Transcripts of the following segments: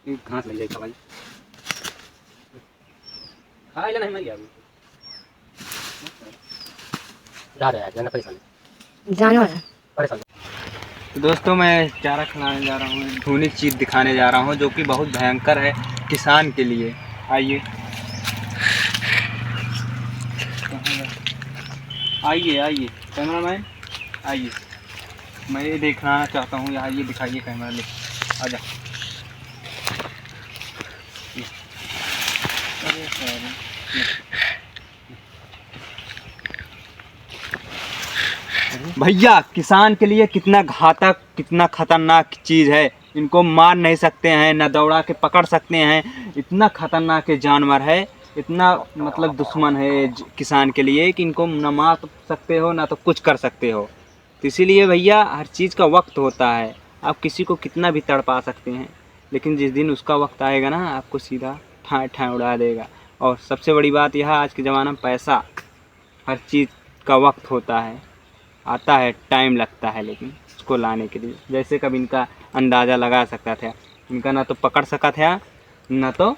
घास लग जाएगा भाई। हाँ नहीं मर गया जा रहा है जाना परेशान। तो दोस्तों मैं चारा खिलाने जा रहा हूँ, धूनी चीज़ दिखाने जा रहा हूँ जो कि बहुत भयंकर है किसान के लिए। आइए आइए आइए कैमरामैन आइए, मैं ये दिखाना चाहता हूँ। यहाँ ये दिखाइए कैमरा ले आजा। भैया किसान के लिए कितना घातक कितना खतरनाक चीज़ है। इनको मार नहीं सकते हैं, ना दौड़ा के पकड़ सकते हैं। इतना खतरनाक जानवर है, इतना मतलब दुश्मन है किसान के लिए कि इनको ना मार सकते हो ना तो कुछ कर सकते हो। तो इसीलिए भैया हर चीज़ का वक्त होता है। आप किसी को कितना भी तड़पा सकते हैं, लेकिन जिस दिन उसका वक्त आएगा ना आपको सीधा ठाँ ठाँ उड़ा देगा। और सबसे बड़ी बात यह आज के ज़माने में पैसा, हर चीज़ का वक्त होता है, आता है, टाइम लगता है, लेकिन उसको लाने के लिए जैसे कभी इनका अंदाज़ा लगा सकता था। इनका ना तो पकड़ सका था ना तो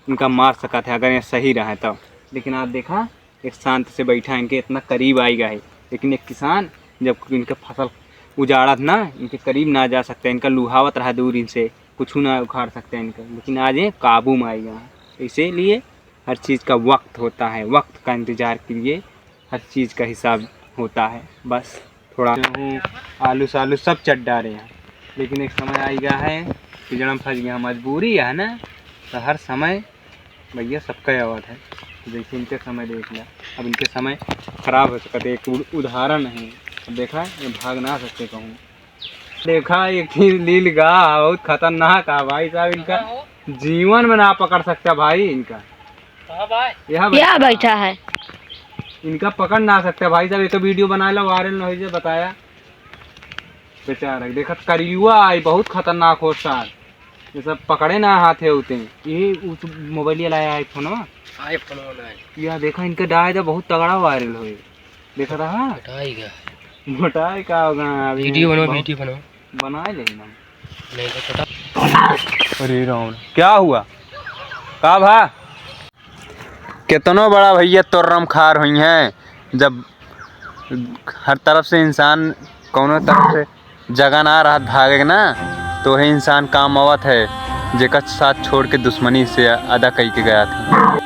इनका मार सका था अगर ये सही रहा तो। लेकिन आप देखा एक शांत से बैठा इनके इतना करीब आएगा है, लेकिन एक किसान जब इनका फसल उजाड़ा था ना इनके करीब ना जा सकते, इनका लुहावत रहा दूर इनसे कुछ ना उखाड़ सकते हैं इनका, लेकिन आज ये काबू में आएगा। इसीलिए हर चीज़ का वक्त होता है, वक्त का इंतज़ार कीजिए, हर चीज़ का हिसाब होता है। बस थोड़ा आलू सालू सब चट डाले हैं, लेकिन एक समय आएगा है कि जन्म फंस गया, मजबूरी है ना। तो हर समय भैया सबका आवाज़ है। तो देखिए इनके समय देख लिया, अब इनके समय ख़राब हो सकता है। एक उदाहरण है, देखा ये भाग ना सकते कहूँ। देखा एक लील गाय बहुत खतरनाक है भाई साहब, इनका जीवन में ना पकड़ सकता भाई। इनका यहाँ बैठा है, इनका पकड़ ना सकता भाई साहब। एक वीडियो बना लो वायरल नहीं से बताया बेचारा। देखा करियुआ आई बहुत खतरनाक हो सर, ये सब पकड़े ना हाथे होते ये उस मोबाइल लाया आईफोन यह देखा इनका डाय तो बहुत तगड़ा वायरल हो। देखा था मोटाई का होगा वीडियो बनो बना लेना नहीं तो। अरे राम क्या हुआ का भा कितनो बड़ा भैया तोर्रम खार हुई हैं। जब हर तरफ से इंसान कौनो तरफ से जगह ना रहा भागे ना तो वही इंसान काम आवत है जेकर साथ छोड़ के दुश्मनी से अदा कई के गया था।